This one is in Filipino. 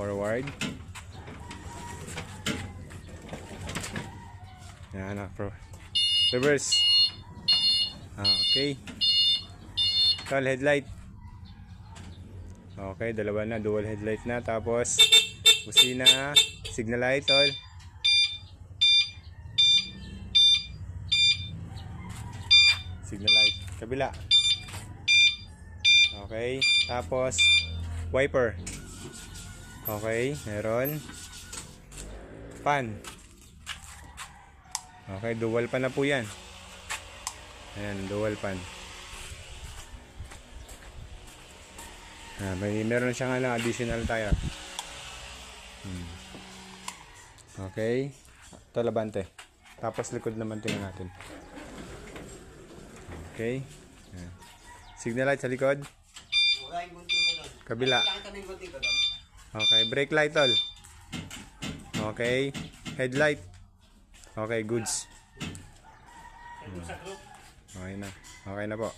Forward. Yan na, reverse. Okay. Tol, headlight. Okay, dalawa na, dual headlight na. Tapos busina, signal light, tol. Signal light, kabila. Okay, tapos wiper. Okay, meron. Pan. Okay, dual pan na po yan. Ayan, dual pan. Meron siyang additional tire. Okay. Ito labante. Tapos likod naman tingnan natin. Okay. Ayan. Signal light sa likod. Kabila. Okay, brake light tol. Okay, headlight. Okay, goods. Okay na. Okay na po.